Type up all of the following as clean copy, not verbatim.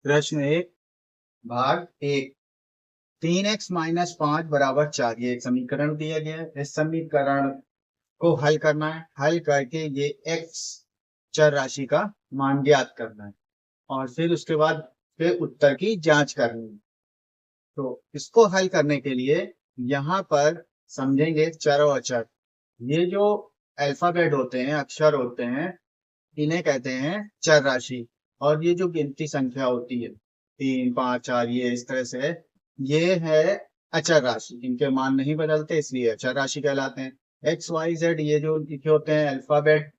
प्रश्न 1 भाग 1 3x minus 5 बराबर 4 ये एक समीकरण दिया गया है। इस समीकरण को हल करना है। हल करके ये x चर राशि का मान ज्ञात करना है और फिर उसके बाद फिर उत्तर की जांच करनी है। तो इसको हल करने के लिए यहाँ पर समझेंगे चर और अचर। ये जो अल्फाबेट होते हैं, अक्षर होते हैं, इन्हें कहते हैं चर राशि। और ये जो गिनती संख्या होती है 3 5 4 ये इस तरह से है, ये है अचर राशि। इनके मान नहीं बदलते इसलिए अचर राशि कहलाते हैं। एक्स वाई जेड ये जो लिखे होते हैं अल्फाबेट,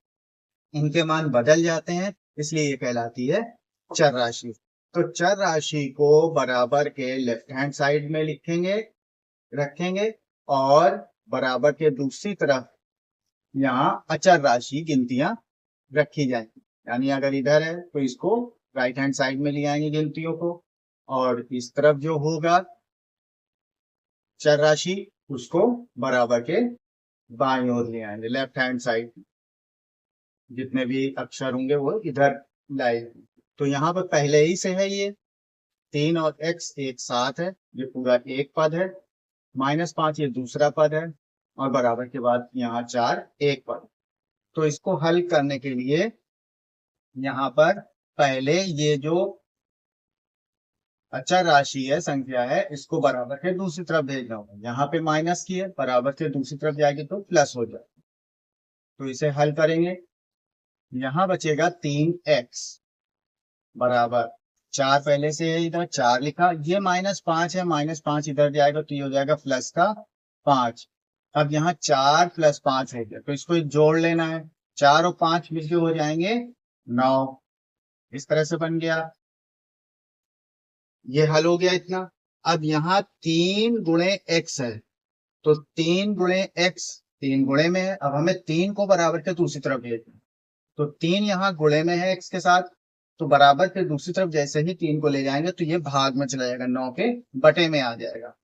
इनके मान बदल जाते हैं इसलिए ये कहलाती है चर राशि। तो चर राशि को बराबर के लेफ्ट हैंड साइड में लिखेंगे, रखेंगे और बराबर के दूसरी तरफ यहाँ अचर राशि गिनतियां रखी जाएंगी। यानी अगर इधर है तो इसको राइट हैंड साइड में ले आएंगे गिनतियों को, और इस तरफ जो होगा चर राशि उसको बराबर के बाईं ओर ले आएंगे, लेफ्ट हैंड साइड। जितने भी अक्षर होंगे वो इधर लाएंगे। तो यहाँ पर पहले ही से है ये 3 और x एक साथ है, ये पूरा एक पद है। -5 ये दूसरा पद है और बराबर के बाद यहाँ 4 एक पद। तो इसको हल करने के लिए यहाँ पर पहले ये जो अचर राशि है, संख्या है, इसको बराबर के दूसरी तरफ भेजना होगा। यहाँ पे माइनस की है, बराबर के दूसरी तरफ जाएगी तो प्लस हो जाए। तो इसे हल करेंगे। यहाँ बचेगा 3x बराबर 4, पहले से इधर 4 लिखा, ये -5 है, -5 इधर जाएगा तो ये हो जाएगा प्लस का 5। अब यहाँ 4 + 5 हो गया तो इसको जोड़ लेना है। 4 और 5 मिलके हो जाएंगे 9। इस तरह से बन गया, ये हल हो गया इतना। अब यहाँ 3 गुणे x है तो 3 गुणे x 3 गुणे में है। अब हमें 3 को बराबर के दूसरी तरफ भेजना, तो 3 यहाँ गुणे में है x के साथ, तो बराबर के दूसरी तरफ जैसे ही 3 को ले जाएंगे तो ये भाग में चला जाएगा, 9 के बटे में आ जाएगा।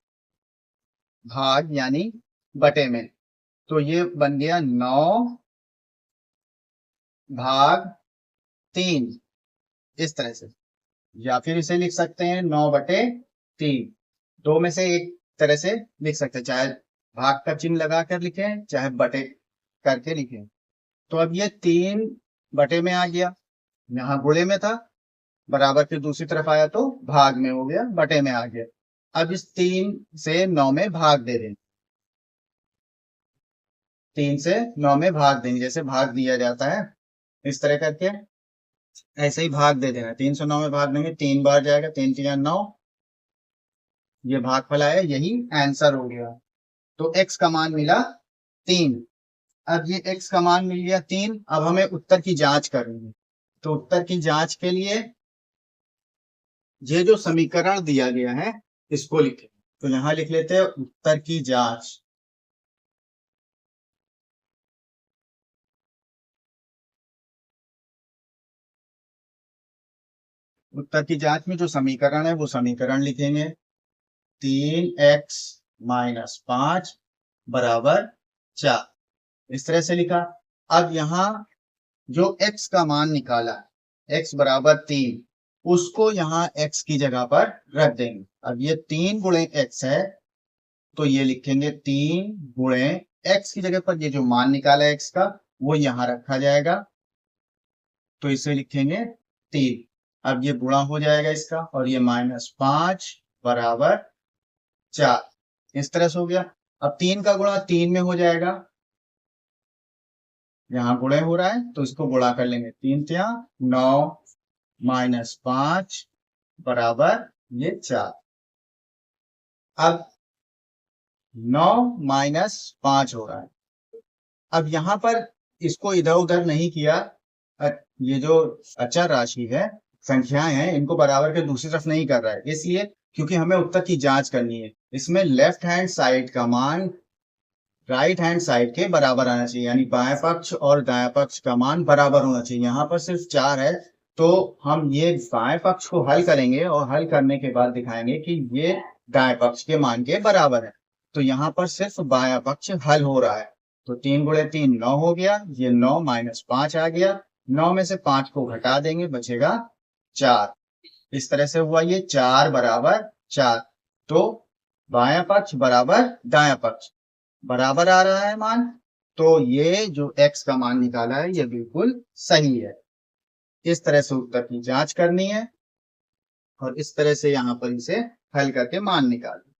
भाग यानी बटे में, तो ये बन गया 9 भाग 3 इस तरह से। या फिर इसे लिख सकते हैं 9/3। दो में से एक तरह से लिख सकते हैं, चाहे भाग का चिन्ह लगाकर लिखें चाहे बटे करके लिखें। तो अब ये 3 बटे में आ गया, यहाँ गुणे में था, बराबर के दूसरी तरफ आया तो भाग में हो गया, बटे में आ गया। अब इस 3 से 9 में भाग दे दें, 3 से 9 में भाग देंगे, जैसे भाग दिया जाता है इस तरह करके ऐसे ही भाग दे देना। 3 से 9 में भाग देंगे, 3 बार जाएगा, 3 3 9, ये भागफल आया, यही आंसर हो गया। तो x का मान मिला 3। अब ये x का मान मिल गया 3, अब हमें उत्तर की जांच करनी है। तो उत्तर की जांच के लिए ये जो समीकरण दिया गया है इसको लिखें। तो यहां लिख लेते हैं उत्तर की जांच। उत्तर की जांच में जो समीकरण है वो समीकरण लिखेंगे। 3x माइनस 5 बराबर 4, इस तरह से लिखा। अब यहाँ जो x का मान निकाला, x बराबर 3, उसको यहाँ x की जगह पर रख देंगे। अब ये 3 गुणे x है तो ये लिखेंगे 3 गुणे x की जगह पर ये जो मान निकाला x का वो यहाँ रखा जाएगा, तो इसे लिखेंगे 3। अब ये गुणा हो जाएगा इसका, और ये -5 बराबर 4, इस तरह से हो गया। अब 3 का गुणा 3 में हो जाएगा, यहाँ गुणे हो रहा है तो इसको गुणा कर लेंगे। 3 3 9 -5 बराबर ये 4। अब 9 -5 हो रहा है। अब यहाँ पर इसको इधर उधर नहीं किया, ये जो अचर राशि है, संख्याएं हैं, इनको बराबर के दूसरी तरफ नहीं कर रहा है, इसलिए क्योंकि हमें उत्तर की जांच करनी है। इसमें लेफ्ट हैंड साइड का मान राइट हैंड साइड के बराबर आना चाहिए, यानी बाएं पक्ष और दाएं पक्ष का मान बराबर होना चाहिए। यहाँ पर सिर्फ 4 है तो हम ये बाएं पक्ष को हल करेंगे और हल करने के बाद दिखाएंगे कि ये दाएं पक्ष के मान के बराबर है। तो यहाँ पर सिर्फ बायां पक्ष हल हो रहा है। तो 3 गुणे 3 9 हो गया, ये 9 -5 आ गया, 9 में से 5 को घटा देंगे, बचेगा 4। इस तरह से हुआ ये 4 बराबर 4, तो बायां पक्ष बराबर दायां पक्ष बराबर आ रहा है मान, तो ये जो x का मान निकाला है ये बिल्कुल सही है। इस तरह से उत्तर की जांच करनी है और इस तरह से यहाँ पर इसे हल करके मान निकालना।